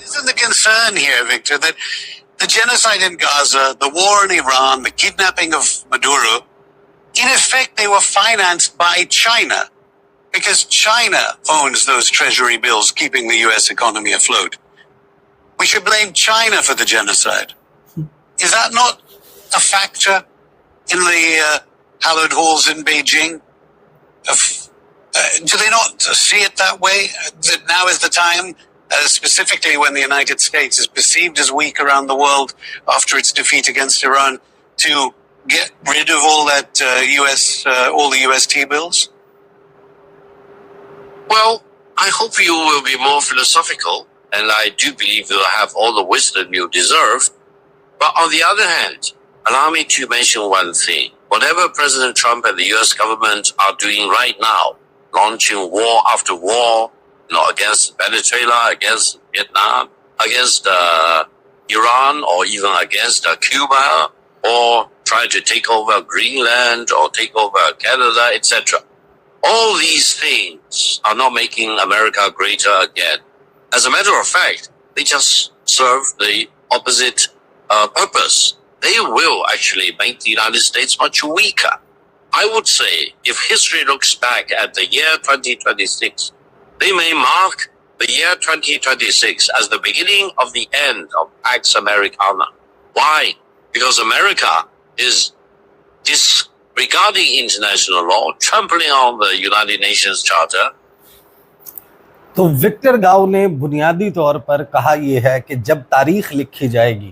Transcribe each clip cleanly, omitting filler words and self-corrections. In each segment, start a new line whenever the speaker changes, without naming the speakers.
Isn't the concern here, Victor, that the genocide in Gaza, the war in Iran, the kidnapping of Maduro, in effect they were financed by China because China owns those treasury bills keeping the US economy afloat. We should blame China for the genocide. Is that not a factor in the hallowed halls in Beijing? Do they not see it that way? That now is the time, specifically when the United States is perceived as weak around the world after its defeat against Iran, to get rid of all that all the US T-bills?
Well, I hope you will be more philosophical, and I do believe you'll have all the wisdom you deserve. But on the other hand, allow me to mention one thing. Whatever President Trump and the US government are doing right now, launching war after war, against Venezuela, against Vietnam, against Iran, or even against Cuba, or trying to take over Greenland or take over Canada, etc. All these things are not making America greater again. As a matter of fact, they just serve the opposite purpose. They will actually make the United States much weaker. I would say if history looks back at the year 2026, they may mark the year 2026 as the beginning of the end of Pax Americana. Why? Because America is disregarding international law, trampling on the United Nations Charter.
تو Victor گاؤ نے بنیادی طور پر کہا یہ ہے کہ جب تاریخ لکھی جائے گی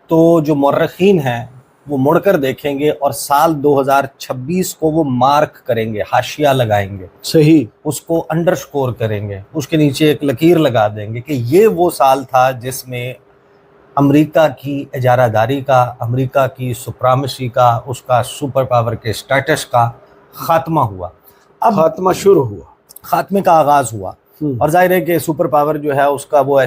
تو جو مورخین ہیں وہ مڑ کر دیکھیں گے اور سال 2026 کو وہ مارک کریں گے، حاشیہ لگائیں گے،
صحیح،
اس کو انڈرسکور کریں گے، اس کے نیچے ایک لکیر لگا دیں گے کہ یہ وہ سال تھا جس میں امریکہ کی اجارہ داری کا، امریکہ کی سپرامیسی کا، اس کا سپر پاور کے سٹیٹس کا خاتمہ ہوا. اب
خاتمہ شروع ہوا،
خاتمے کا آغاز ہوا. اور ظاہر ہے کہ سپر پاور جو ہے اس کا وہ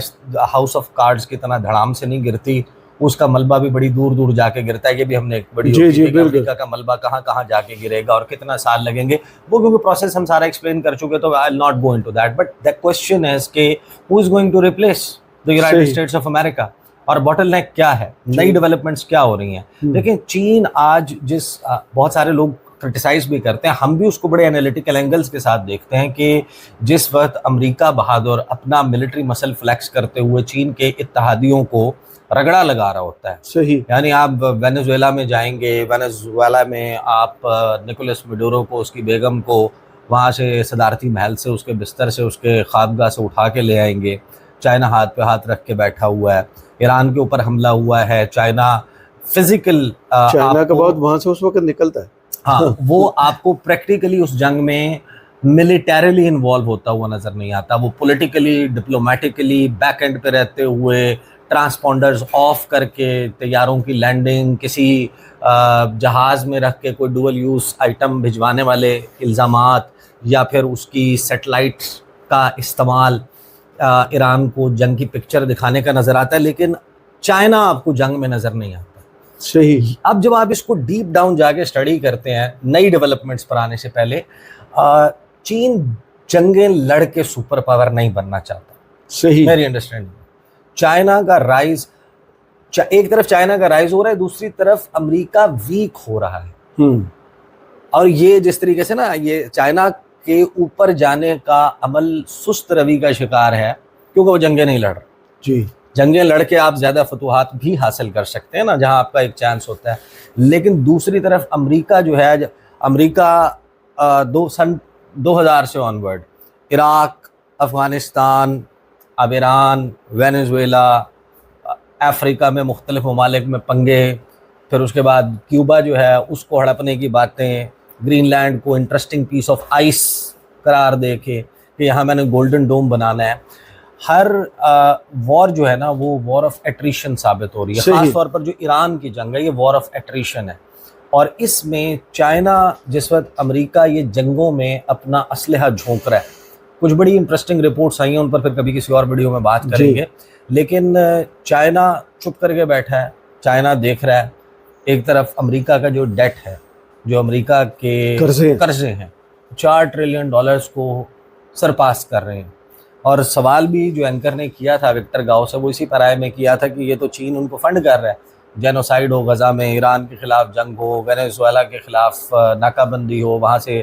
ہاؤس آف کارڈز کی طرح دھڑام سے نہیں گرتی، اس کا ملبہ بھی بڑی دور دور جا کے گرتا ہے. یہ بھی ہم نے ایک بڑی امریکہ کا ملبہ کہاں کہاں جا کے گرے گا اور کتنا سال لگیں گے، وہ کیونکہ پروسیس ہم سارا ایکسپلین کر چکے، تو I will not go into that. But the question is کہ who is going to replace the United States of America, اور باٹل نیک کیا ہے، نئی ڈیولپمنٹس کیا ہو رہی ہیں. لیکن چین آج بہت سارے لوگ کرٹیسائز بھی کرتے ہیں، ہم بھی اس کو بڑے انالیٹیکل اینگلز کے ساتھ دیکھتے ہیں کہ جس وقت امریکہ بہادر اپنا ملٹری مسل فلیکس کرتے ہوئے چین کے اتحادیوں کو رگڑا لگا رہا ہوتا ہے.
صحیح،
یعنی آپ وینزویلا میں جائیں گے، وینزویلا میں آپ نکولس میڈورو کو، اس کی بیگم کو وہاں سے صدارتی محل سے، اس کے بستر سے، اس کے خوابگاہ سے اٹھا کے لے آئیں گے. چائنا ہاتھ پہ ہاتھ رکھ کے بیٹھا ہوا ہے. ایران کے اوپر حملہ ہوا ہے، چائنا فزیکل،
چائنا کا بہت وہاں سے اس وقت نکلتا ہے.
ہاں، وہ آپ کو پریکٹیکلی اس جنگ میں ملیٹریلی انوالو ہوتا ہوا نظر نہیں آتا. وہ پولیٹیکلی، ڈپلومیٹکلی بیک اینڈ پہ رہتے ہوئے ٹرانسپونڈرز آف کر کے طیاروں کی لینڈنگ، کسی جہاز میں رکھ کے کوئی ڈوئل یوز آئٹم بھجوانے والے الزامات، یا پھر اس کی سیٹلائٹ کا استعمال ایران کو جنگ کی پکچر دکھانے کا نظر آتا ہے. لیکن چائنا آپ کو جنگ میں نظر نہیں آتا.
صحیح.
اب جب آپ اس کو ڈیپ ڈاؤن جا کے اسٹڈی کرتے ہیں نئی ڈیولپمنٹس پر آنے سے پہلے، چین جنگیں لڑ کے سپر پاور نہیں بننا چاہتا.
صحیح،
میری انڈرسٹینڈنگ. چائنا کا رائز، ایک طرف چائنا کا رائز ہو رہا ہے، دوسری طرف امریکہ ویک ہو رہا ہے. اور یہ جس طریقے سے نا یہ چائنا کے اوپر جانے کا عمل سست روی کا شکار ہے، کیونکہ وہ جنگیں نہیں لڑ رہا.
جی،
جنگیں لڑ کے آپ زیادہ فتوحات بھی حاصل کر سکتے ہیں نا، جہاں آپ کا ایک چانس ہوتا ہے. لیکن دوسری طرف امریکہ جو ہے، امریکہ سن 2000 سے آنورڈ عراق، افغانستان، اب ایران، وینزویلا، افریقہ میں مختلف ممالک میں پنگے، پھر اس کے بعد کیوبا جو ہے اس کو ہڑپنے کی باتیں، گرین لینڈ کو انٹرسٹنگ پیس آف آئس قرار دے کے کہ یہاں میں نے گولڈن ڈوم بنانا ہے. ہر وار جو ہے نا وہ وار آف ایٹریشن ثابت ہو رہی ہے. خاص طور پر جو ایران کی جنگ ہے یہ وار آف ایٹریشن ہے. اور اس میں چائنا جس وقت امریکہ یہ جنگوں میں اپنا اسلحہ جھونک رہا ہے، کچھ بڑی انٹرسٹنگ رپورٹس آئی ہیں، ان پر پھر کبھی کسی اور ویڈیو میں بات کریں گے. لیکن چائنا چپ کر کے بیٹھا ہے. چائنا دیکھ رہا ہے ایک طرف امریکہ کا جو ڈیٹ ہے، جو امریکہ کے قرضے ہیں، $4 ٹریلین کو سرپاس کر رہے ہیں. اور سوال بھی جو اینکر نے کیا تھا وکٹر گاؤ سے، وہ اسی پرائے میں کیا تھا کہ یہ تو چین ان کو فنڈ کر رہا ہے. جینوسائیڈ ہو غزہ میں، ایران کے خلاف جنگ ہو، وینزویلا کے خلاف ناکہ بندی ہو، وہاں سے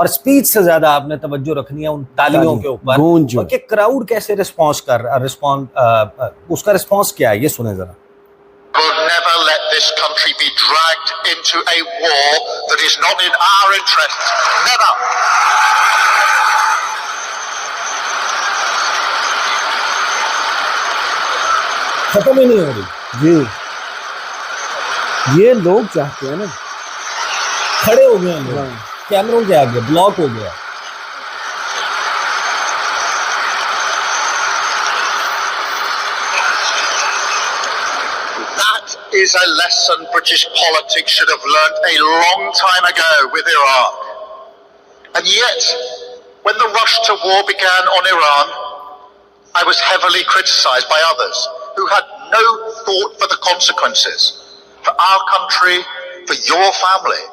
اور اسپیچ سے زیادہ آپ نے توجہ رکھنی ہے ان تالیوں کے اوپر
گونج
اور کہ کراؤڈ کیسے رسپانس کر رہا اس کا رسپانس کیا ہے یہ سنیں ذرا.
will never let this country be dragged into a war that is not in our interests. Never.
ختم ہی نہیں ہو رہی.
جی یہ لوگ چاہتے ہیں نا.
کھڑے ہو گئے ہیں لوگ کیمروں کے آگے, بلاک ہو گیا.
That is a lesson British politics should have learnt a long time ago with Iran. And yet, when the rush to war began on Iran, I was heavily criticised by others who had no thought for the consequences, for our country, for your family.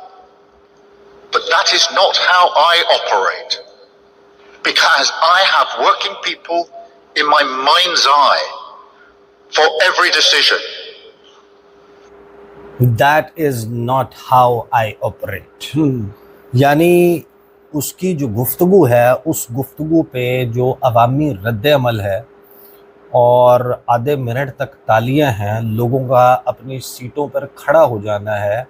But that is not how I operate, because I have working people in my mind's eye for every decision.
That is not how I operate. یعنی اس کی جو گفتگو ہے اس گفتگو پہ جو عوامی رد عمل ہے اور آدھے منٹ تک تالیاں ہیں, لوگوں کا اپنی سیٹوں پر کھڑا ہو جانا ہے,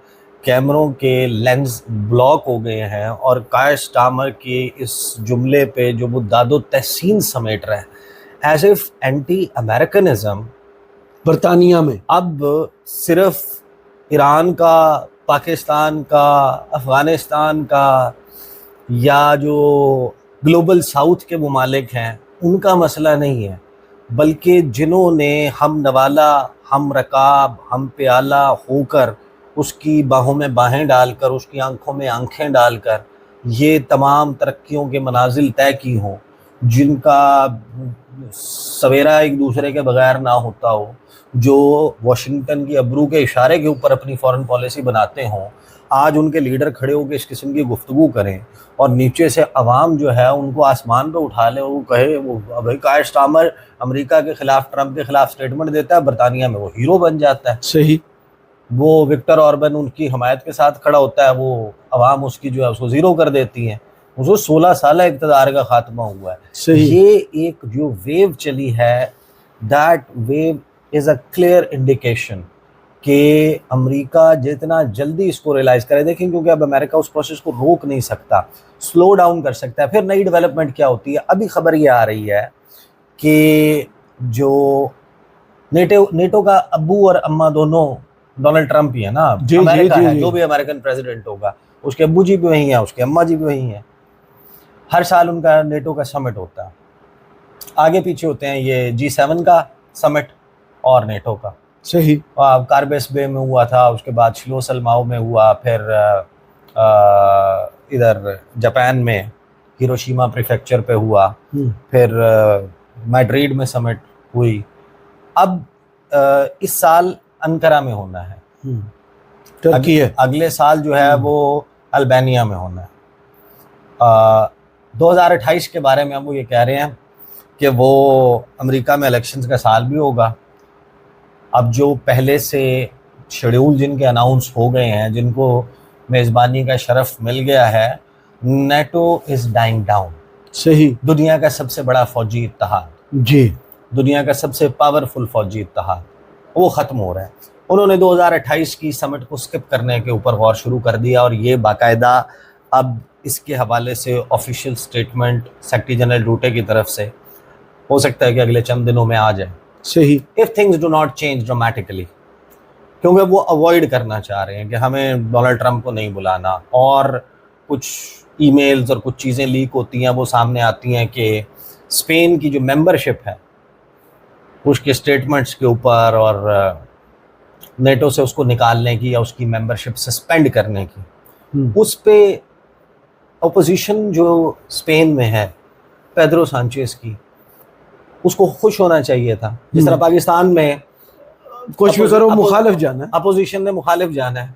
کیمروں کے لینز بلاک ہو گئے ہیں, اور کائر سٹارمر کی اس جملے پہ جو وہ داد و تحسین سمیٹ رہے ہیں ایز اف اینٹی امریکنزم
برطانیہ میں
اب صرف ایران کا, پاکستان کا, افغانستان کا یا جو گلوبل ساؤتھ کے ممالک ہیں ان کا مسئلہ نہیں ہے, بلکہ جنہوں نے ہم نوالا, ہم رکاب, ہم پیالہ ہو کر, اس کی باہوں میں باہیں ڈال کر, اس کی آنکھوں میں آنکھیں ڈال کر یہ تمام ترقیوں کے منازل طے کی ہوں, جن کا سویرا ایک دوسرے کے بغیر نہ ہوتا ہو, جو واشنگٹن کی ابرو کے اشارے کے اوپر اپنی فارن پالیسی بناتے ہوں, آج ان کے لیڈر کھڑے ہو کے اس قسم کی گفتگو کریں اور نیچے سے عوام جو ہے ان کو آسمان پہ اٹھا لے, وہ کہے وہ بھائی کائر سٹارمر امریکہ کے خلاف, ٹرمپ کے خلاف سٹیٹمنٹ دیتا ہے, برطانیہ میں وہ ہیرو بن جاتا ہے.
صحیح.
وہ وکٹر آربن ان کی حمایت کے ساتھ کھڑا ہوتا ہے, وہ عوام اس کی جو ہے اس کو زیرو کر دیتی ہیں, اس کو 16 سالہ اقتدار کا خاتمہ ہوا ہے.
صحیح.
یہ ایک جو ویو چلی ہے, that wave is a clear indication کہ امریکہ جتنا جلدی اس کو ریلائز کرے, دیکھیں کیونکہ اب امریکہ اس پروسیس کو روک نہیں سکتا, سلو ڈاؤن کر سکتا ہے. پھر نئی ڈیولپمنٹ کیا ہوتی ہے, ابھی خبر یہ آ رہی ہے کہ جو نیٹو کا ابو اور اماں دونوں ڈونلڈ ٹرمپ ہی ہے نا, امریکہ ہے, جو بھی امریکن پریزیڈنٹ ہوگا اس کے ابو جی بھی وہی ہیں, اس کے اماں جی بھی وہی ہیں. ہر سال ان کا نیٹو کا سمٹ ہوتا ہے, آگے پیچھے ہوتے ہیں یہ G7 کا سمٹ اور نیٹو کا.
صحیح.
کاربیس بے میں ہوا تھا, اس کے بعد شلو سلماؤ میں ہوا, پھر ادھر جاپان میں ہیروشیما پریفیکچر پہ ہوا, پھر میڈریڈ میں سمٹ ہوئی. اب اس سال انکرا میں ہونا ہے,
ترکی ہے.
اگلے سال جو ہے وہ البانیہ میں ہونا ہے. 2028 کے بارے میں اب وہ یہ کہہ رہے ہیں کہ وہ امریکہ میں الیکشنز کا سال بھی ہوگا. اب جو پہلے سے شیڈیول جن کے اناؤنس ہو گئے ہیں, جن کو میزبانی کا شرف مل گیا ہے, نیٹو از ڈائنگ ڈاؤن.
صحیح.
دنیا کا سب سے بڑا فوجی اتحاد,
جی,
دنیا کا سب سے پاورفل فوجی اتحاد, وہ ختم ہو رہا ہے. انہوں نے 2028 کی سمٹ کو سکپ کرنے کے اوپر غور شروع کر دیا, اور یہ باقاعدہ اب اس کے حوالے سے آفیشیل سٹیٹمنٹ سیکرٹری جنرل روٹے کی طرف سے ہو سکتا ہے کہ اگلے چند دنوں میں آ جائے.
صحیح.
if things do not change dramatically, کیونکہ وہ اوائڈ کرنا چاہ رہے ہیں کہ ہمیں ڈونلڈ ٹرمپ کو نہیں بلانا, اور کچھ ای میلز اور کچھ چیزیں لیک ہوتی ہیں, وہ سامنے آتی ہیں کہ اسپین کی جو ممبرشپ ہے اس کے اسٹیٹمنٹس کے اوپر, اور نیٹو سے اس کو نکالنے کی یا اس کی ممبرشپ سسپینڈ کرنے کی, اس پہ اپوزیشن جو اسپین میں ہے پیدرو سانچیز کی, اس کو خوش ہونا چاہیے تھا. جس طرح پاکستان میں
کچھ بھی کرو مخالف جانا ہے,
اپوزیشن نے مخالف جانا ہے.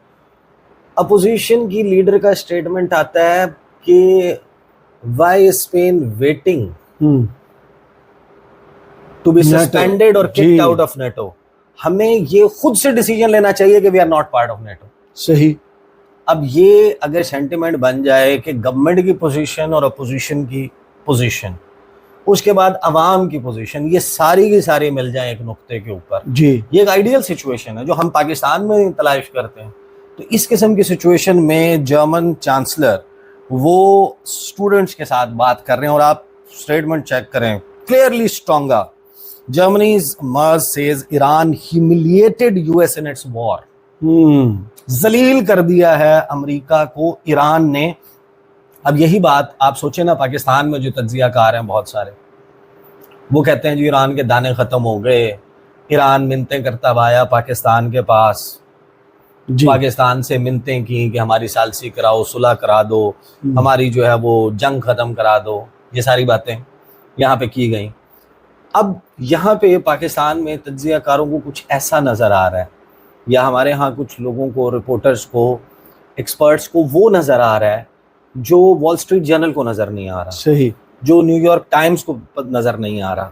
اپوزیشن کی لیڈر کا اسٹیٹمنٹ آتا ہے کہ why Spain waiting to be suspended اور ککڈ آؤٹ آف نیٹو. ہمیں یہ خود سے ڈیسیجن لینا چاہیے کہ we are not part of NATO.
صحیح.
اب یہ اگر سینٹیمنٹ بن جائے کہ گورنمنٹ کی پوزیشن اور اپوزیشن کی پوزیشن، اس کے بعد عوام کی پوزیشن، یہ ساری کی ساری مل جائیں ایک نقطے کے اوپر،
جی
یہ ایک آئیڈیل سچویشن ہے جو ہم پاکستان میں تلاش کرتے ہیں. تو اس قسم کی سچویشن میں جرمن چانسلر وہ اسٹوڈنٹس کے ساتھ بات کر رہے ہیں، اور آپ اسٹیٹمنٹ چیک کریں کلیئرلی اسٹرانگا. Germany's Merz says Iran humiliated U S in its war. ذلیل کر دیا ہے امریکہ کو ایران نے. اب یہی بات آپ سوچیں نا، پاکستان میں جو تجزیہ کار ہیں بہت سارے، وہ کہتے ہیں جو ایران کے دانے ختم ہو گئے، ایران منتیں کرتا آیا پاکستان کے پاس،
جی
پاکستان سے منتیں کی کہ ہماری ثالثی کراؤ، صلح کرا دو، ہماری جو ہے وہ جنگ ختم کرا دو. یہ ساری باتیں یہاں پہ کی گئیں. اب یہاں پہ پاکستان میں تجزیہ کاروں کو کچھ ایسا نظر آ رہا ہے، یا ہمارے ہاں کچھ لوگوں کو، رپورٹرز کو، ایکسپرٹس کو وہ نظر آ رہا ہے جو وال اسٹریٹ جرنل کو نظر نہیں آ رہا،
صحیح،
جو نیو یارک ٹائمز کو نظر نہیں آ رہا،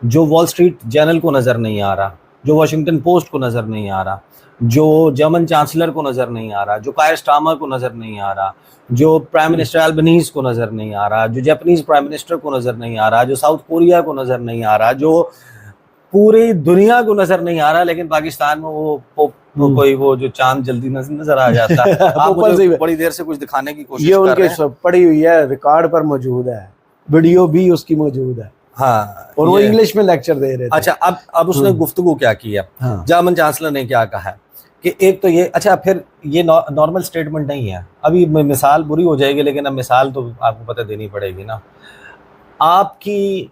جو وال اسٹریٹ جرنل کو نظر نہیں آ رہا، جو واشنگٹن پوسٹ کو نظر نہیں آ رہا، جو جرمن چانسلر کو نظر نہیں آ رہا، جو کائر سٹارمر کو نظر نہیں آ رہا، جو پرائم منسٹر البنیز کو نظر نہیں آ رہا، جو جاپنیز پرائم منسٹر کو نظر نہیں آ رہا، جو ساؤتھ کوریا کو نظر نہیں آ رہا، جو پوری دنیا کو نظر نہیں آ رہا، لیکن پاکستان میں وہ کوئی وہ جو چاند جلدی نظر آ جاتا ہے. آپ مجھے بڑی دیر سے کچھ دکھانے کی کوشش
یہ ان
کر رہے
کے
ہیں.
سب پڑی ہوئی ہے، ریکارڈ پر موجود ہے، ویڈیو بھی اس کی موجود ہے،
ہاں،
اور وہ انگلش میں لیکچر دے رہے تھے.
اچھا اب اس نے گفتگو کیا کی ہے، جرمن چانسلر نے کیا کہا ہے کہ ایک تو یہ، اچھا پھر یہ نارمل سٹیٹمنٹ نہیں ہے. ابھی مثال بری ہو جائے گی، لیکن اب مثال تو آپ کو پتہ دینی پڑے گی نا. آپ کی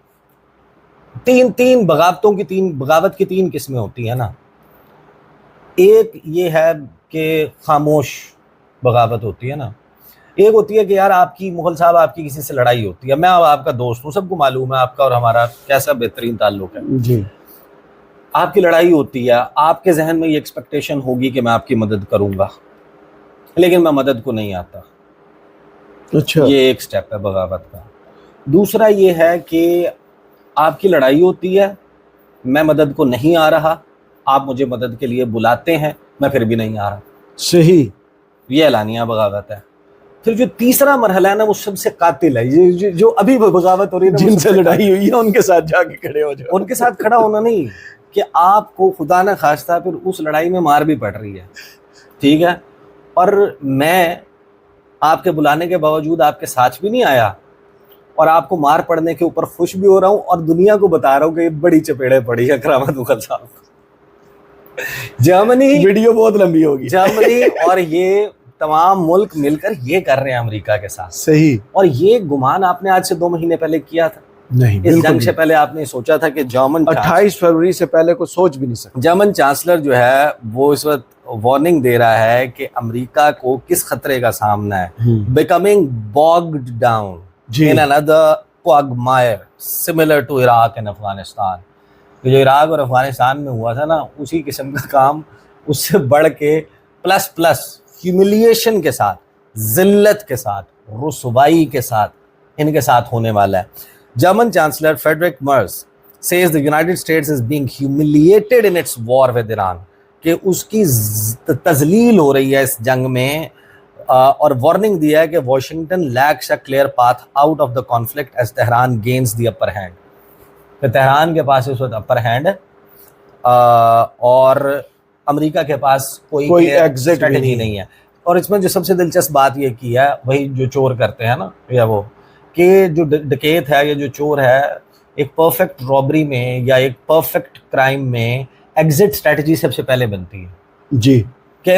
تین بغاوت کی تین قسمیں ہوتی ہیں نا. ایک یہ ہے کہ خاموش بغاوت ہوتی ہے نا. ایک ہوتی ہے کہ یار آپ کی مغل صاحب آپ کی کسی سے لڑائی ہوتی ہے، میں آپ کا دوست ہوں، سب کو معلوم ہے آپ کا اور ہمارا کیسا بہترین تعلق ہے،
جی
آپ کی لڑائی ہوتی ہے، آپ کے ذہن میں یہ ایکسپیکٹیشن ہوگی کہ میں آپ کی مدد کروں گا، لیکن میں مدد کو نہیں آتا.
اچھا،
یہ ایک سٹیپ ہے بغاوت کا. دوسرا یہ ہے کہ آپ کی لڑائی ہوتی ہے، میں مدد کو نہیں آ رہا، آپ مجھے مدد کے لیے بلاتے ہیں، میں پھر بھی نہیں آ رہا.
صحیح،
یہ اعلانیہ بغاوت ہے. پھر جو تیسرا مرحلہ ہے نا، وہ سب سے قاتل ہے. یہ جو ابھی بغاوت ہو رہی ہے نا،
جن سے لڑائی ہوئی ہے ان کے ساتھ جا کے کھڑے ہو جاؤ.
ان کے ساتھ کھڑا ہونا نہیں، کہ آپ کو خدا نہ خواستہ پھر اس لڑائی میں مار بھی پڑ رہی ہے، ٹھیک ہے، اور میں آپ کے بلانے کے باوجود آپ کے ساتھ بھی نہیں آیا، اور آپ کو مار پڑنے کے اوپر خوش بھی ہو رہا ہوں، اور دنیا کو بتا رہا ہوں کہ یہ بڑی چپیڑے پڑی ہے کرامت مغل صاحب. جرمنی،
ویڈیو بہت لمبی ہوگی.
جرمنی اور یہ تمام ملک مل کر یہ کر رہے ہیں امریکہ کے ساتھ.
صحیح،
اور یہ گمان آپ نے آج سے 2 مہینے پہلے کیا تھا؟
نہیں،
اس
بالکل
جنگ سے پہلے آپ نے سوچا تھا کہ
28 فروری سے پہلے کو سوچ بھی نہیں سکتا.
جرمن چانسلر جو ہے وہ اس وقت وارننگ دے رہا ہے کہ امریکہ کو کس خطرے کا سامنا ہے. Becoming bogged down in another quagmire similar to Iraq and Afghanistan. جو عراق اور افغانستان میں ہوا تھا نا، اسی قسم کا کام اس سے بڑھ کے پلس ہیوملیشن کے ساتھ، ذلت کے ساتھ، رسوائی کے ساتھ ان کے ساتھ ہونے والا ہے. German chancellor Friedrich Merz says the United States is being humiliated in its war with Iran. کہ اس کی تذلیل ہو رہی ہے اس جنگ میں، اور وارننگ دیا ہے کہ Washington lacks a clear path out of the conflict as Tehran gains the upper hand. کہ تہران کے پاس اس وقت اپر ہینڈ ہے، اور امریکہ کے پاس کوئی ایگزٹ نہیں ہے. اور اس میں جو سب سے دلچسپ بات یہ کی ہے، وہی جو چور کرتے ہیں نا، یا وہ کہ جو ڈکیت ہے یا جو چور ہے، ایک پرفیکٹ رابری میں یا ایک پرفیکٹ کرائم میں ایگزٹ اسٹریٹجی سب سے پہلے بنتی ہے.
جی،
کہ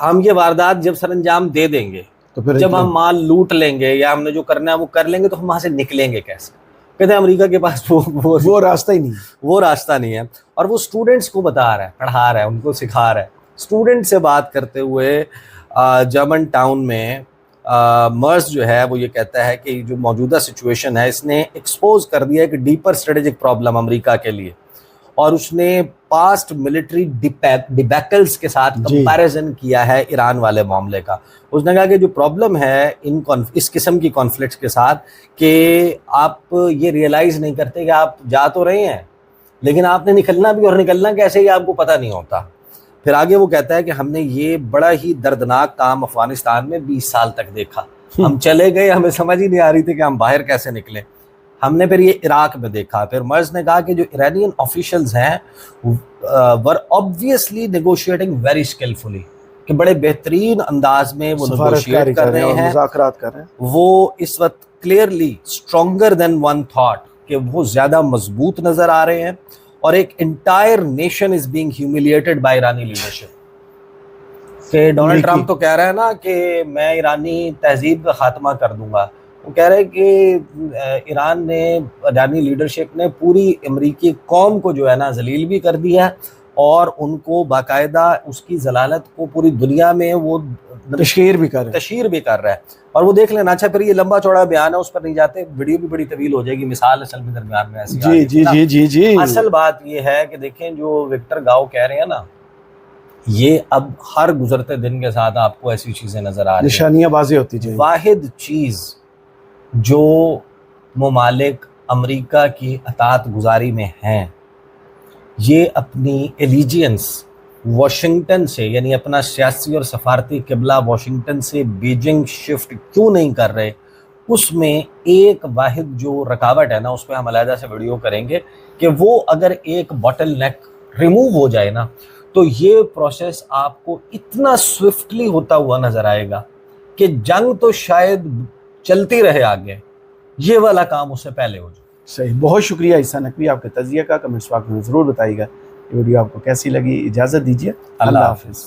ہم یہ واردات جب سر انجام دے دیں گے،
تو پھر
جب ہم مال لوٹ لیں گے یا ہم نے جو کرنا ہے وہ کر لیں گے، تو ہم وہاں سے نکلیں گے کیسے؟ کہتے ہیں امریکہ کے پاس
وہ راستہ ہی نہیں،
وہ راستہ نہیں ہے. اور وہ اسٹوڈنٹس کو بتا رہا ہے، پڑھا رہا ہے، ان کو سکھا رہا ہے. اسٹوڈنٹ سے بات کرتے ہوئے جرمن ٹاؤن میں مرز جو ہے وہ یہ کہتا ہے کہ جو موجودہ سچویشن ہے اس نے ایکسپوز کر دیا ہے کہ ڈیپر اسٹریٹجک پرابلم امریکہ کے لیے، اور اس نے پاسٹ ملٹری ڈیبیکلز کے ساتھ کمپیریزن کیا ہے ایران والے معاملے کا. اس نے کہا کہ جو پرابلم ہے اس قسم کی کانفلکٹس کے ساتھ، کہ آپ یہ ریئلائز نہیں کرتے کہ آپ جا تو رہے ہیں، لیکن آپ نے نکلنا بھی، اور نکلنا کیسے یہ آپ کو پتہ نہیں ہوتا. پھر آگے وہ کہتا ہے کہ ہم نے یہ بڑا ہی دردناک کام افغانستان میں 20 سال تک دیکھا، ہم چلے گئے، ہمیں سمجھ ہی نہیں آ رہی تھی کہ ہم باہر کیسے نکلیں، ہم نے پھر یہ عراق میں دیکھا۔ پھر مرز نے کہا کہ جو ایرانین آفیشلز ہیں ور obviously negotiating very skillfully، کہ بڑے بہترین انداز میں وہ نیگوشیٹ کر رہے ہیں،
مذاکرات کر رہے ہیں،
وہ اس وقت clearly stronger than one thought، کہ وہ زیادہ مضبوط نظر آ رہے ہیں، اور ایک entire nation is being humiliated by ایرانی لیڈرشپ۔ کہ ڈونلڈ ٹرمپ تو کہہ رہا ہے نا کہ میں ایرانی تہذیب کا خاتمہ کر دوں گا، وہ کہہ رہے کہ ایران نے، ایرانی لیڈرشپ نے پوری امریکی قوم کو جو ہے نا ذلیل بھی کر دیا ہے، اور ان کو باقاعدہ اس کی ضلالت کو پوری دنیا میں وہ
تشہیر بھی کر
رہا ہے۔ اور وہ دیکھ لینا، اچھا پھر یہ لمبا چوڑا بیان ہے، اس پر نہیں جاتے، ویڈیو بھی بڑی طویل ہو جائے گی، مثال اصل میں درمیان میں ایسی
جی جی جی جی جی
اصل بات یہ ہے کہ دیکھیں جو وکٹر گاؤ کہہ رہے ہیں نا، یہ اب ہر گزرتے دن کے ساتھ آپ کو ایسی چیزیں نظر آ رہی ہیں،
نشانیاں واضح ہوتی جائیں۔
واحد چیز جو ممالک امریکہ کی اطاعت گزاری میں ہیں، یہ اپنی ایلیجینس واشنگٹن سے، یعنی اپنا سیاسی اور سفارتی قبلہ واشنگٹن سے بیجنگ شفٹ کیوں نہیں کر رہے، اس میں ایک واحد جو رکاوٹ ہے نا، اس پہ ہم علیحدہ سے ویڈیو کریں گے، کہ وہ اگر ایک باٹل نیک ریموو ہو جائے نا، تو یہ پروسیس آپ کو اتنا سوئفٹلی ہوتا ہوا نظر آئے گا کہ جنگ تو شاید چلتی رہے آگے، یہ والا کام اس سے پہلے ہو جائے۔
صحیح، بہت شکریہ عیسیٰ نقوی آپ کے تجزیہ کا، کمنٹس باکس میں ضرور بتائیے گا یہ ویڈیو آپ کو کیسی لگی۔ اجازت دیجیے، اللہ حافظ۔